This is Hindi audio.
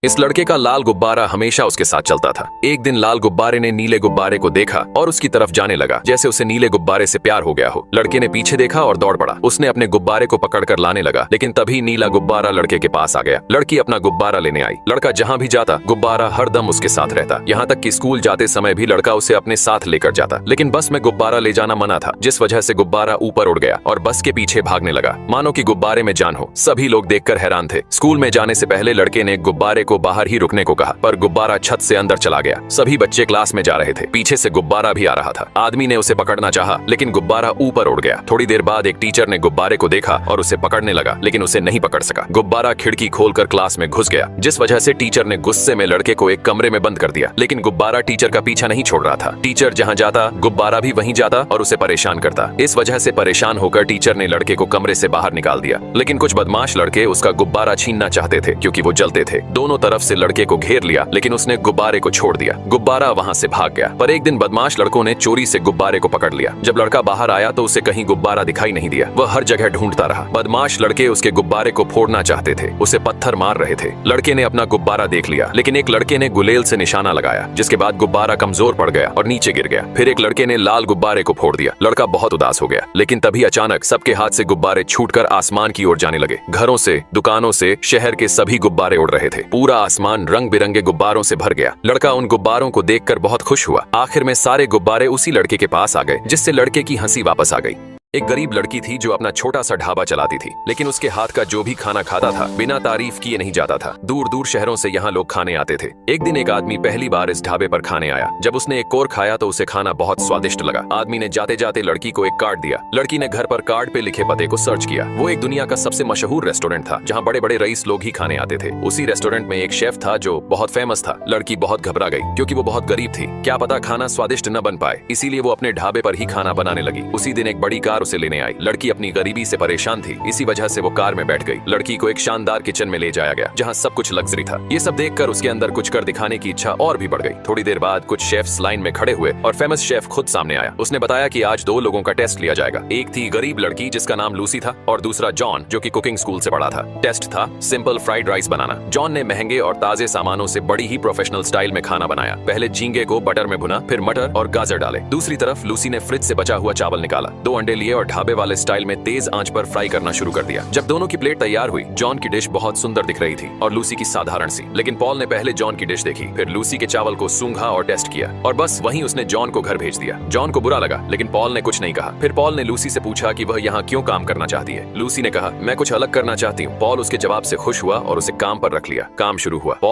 इस लड़के का लाल गुब्बारा हमेशा उसके साथ चलता था। एक दिन लाल गुब्बारे ने नीले गुब्बारे को देखा और उसकी तरफ जाने लगा, जैसे उसे नीले गुब्बारे से प्यार हो गया हो। लड़के ने पीछे देखा और दौड़ पड़ा। उसने अपने गुब्बारे को पकड़कर लाने लगा, लेकिन तभी नीला गुब्बारा लड़के के पास आ गया। लड़की अपना गुब्बारा लेने आई। लड़का जहाँ भी जाता गुब्बारा हरदम उसके साथ रहता, यहाँ तक कि स्कूल जाते समय भी लड़का उसे अपने साथ लेकर जाता। लेकिन बस में गुब्बारा ले जाना मना था, जिस वजह से गुब्बारा ऊपर उड़ गया और बस के पीछे भागने लगा, मानो कि गुब्बारे में जान हो। सभी लोग देखकर हैरान थे। स्कूल में जाने से पहले लड़के ने गुब्बारे को बाहर ही रुकने को कहा, पर गुब्बारा छत से अंदर चला गया। सभी बच्चे क्लास में जा रहे थे, पीछे से गुब्बारा भी आ रहा था। आदमी ने उसे पकड़ना चाहा, लेकिन गुब्बारा ऊपर उड़ गया। थोड़ी देर बाद एक टीचर ने गुब्बारे को देखा और उसे पकड़ने लगा, लेकिन उसे नहीं पकड़ सका। गुब्बारा खिड़की खोलकर क्लास में घुस गया, जिस वजह से टीचर ने गुस्से में लड़के को एक कमरे में बंद कर दिया। लेकिन गुब्बारा टीचर का पीछा नहीं छोड़ रहा था। टीचर जहाँ जाता गुब्बारा भी वहीं जाता और उसे परेशान करता। इस वजह से परेशान होकर टीचर ने लड़के को कमरे से बाहर निकाल दिया। लेकिन कुछ बदमाश लड़के उसका गुब्बारा छीनना चाहते थे, क्योंकि वो जलते थे। दोनों तरफ से लड़के को घेर लिया, लेकिन उसने गुब्बारे को छोड़ दिया। गुब्बारा वहां से भाग गया। पर एक दिन बदमाश लड़कों ने चोरी से गुब्बारे को पकड़ लिया। जब लड़का बाहर आया तो उसे कहीं गुब्बारा दिखाई नहीं दिया। वह हर जगह ढूंढता रहा। बदमाश लड़के उसके गुब्बारे को फोड़ना चाहते थे, उसे पत्थर मार रहे थे। लड़के ने अपना गुब्बारा देख लिया, लेकिन एक लड़के ने गुलेल से निशाना लगाया, जिसके बाद गुब्बारा कमजोर पड़ गया और नीचे गिर गया। फिर एक लड़के ने लाल गुब्बारे को फोड़ दिया। लड़का बहुत उदास हो गया, लेकिन तभी अचानक सबके हाथ से गुब्बारे छूटकर आसमान की ओर जाने लगे। घरों से, दुकानों से, शहर के सभी गुब्बारे उड़ रहे थे। पूरा आसमान रंग बिरंगे गुब्बारों से भर गया। लड़का उन गुब्बारों को देखकर बहुत खुश हुआ। आखिर में सारे गुब्बारे उसी लड़के के पास आ गए, जिससे लड़के की हंसी वापस आ गई। एक गरीब लड़की थी जो अपना छोटा सा ढाबा चलाती थी, लेकिन उसके हाथ का जो भी खाना खाता था बिना तारीफ किए नहीं जाता था। दूर दूर शहरों से यहाँ लोग खाने आते थे। एक दिन एक आदमी पहली बार इस ढाबे पर खाने आया। जब उसने एक कोर खाया तो उसे खाना बहुत स्वादिष्ट लगा। आदमी ने जाते जाते लड़की को एक कार्ड दिया। लड़की ने घर पर कार्ड पे लिखे पते को सर्च किया। वो एक दुनिया का सबसे मशहूर रेस्टोरेंट था, जहाँ बड़े बड़े रईस लोग ही खाने आते थे। उसी रेस्टोरेंट में एक शेफ था जो बहुत फेमस था। लड़की बहुत घबरा गई, क्योंकि वो बहुत गरीब थी। क्या पता खाना स्वादिष्ट न बन पाए, इसीलिए वो अपने ढाबे पर ही खाना बनाने लगी। उसी दिन एक बड़ी कार उसे लेने आई। लड़की अपनी गरीबी से परेशान थी, इसी वजह से वो कार में बैठ गई। लड़की को एक शानदार किचन में ले जाया गया, जहाँ सब कुछ लग्जरी था। ये सब देखकर उसके अंदर कुछ कर दिखाने की इच्छा और भी बढ़ गई। थोड़ी देर बाद कुछ शेफ्स लाइन में खड़े हुए और फेमस शेफ खुद सामने आया। उसने बताया कि आज 2 लोगों का टेस्ट लिया जाएगा। एक थी गरीब लड़की जिसका नाम लूसी था, और दूसरा जॉन, जो कि कुकिंग स्कूल से पढ़ा था। टेस्ट था सिंपल फ्राइड राइस बनाना। जॉन ने महंगे और ताजे सामानों से बड़ी ही प्रोफेशनल स्टाइल में खाना बनाया। पहले झींगे को बटर में भुना, फिर मटर और गाजर डाले। दूसरी तरफ लूसी ने फ्रिज से बचा हुआ चावल निकाला, 2 अंडे लिए और ढाबे वाले स्टाइल में तेज आंच पर फ्राई करना शुरू कर दिया। जब दोनों की प्लेट तैयार हुई, जॉन की डिश बहुत सुंदर दिख रही थी और लूसी की साधारण सी। लेकिन पॉल ने पहले जॉन की डिश देखी, फिर लूसी के चावल को सूंघा और टेस्ट किया, और बस वहीं उसने जॉन को घर भेज दिया। जॉन को बुरा लगा, लेकिन पॉल ने कुछ नहीं कहा। फिर पॉल ने लूसी से पूछा कि वह यहाँ क्यों काम करना चाहती है। लूसी ने कहा, मैं कुछ अलग करना चाहती हूँ। पॉल उसके जवाब से खुश हुआ और उसे काम पर रख लिया। काम शुरू हुआ। पॉल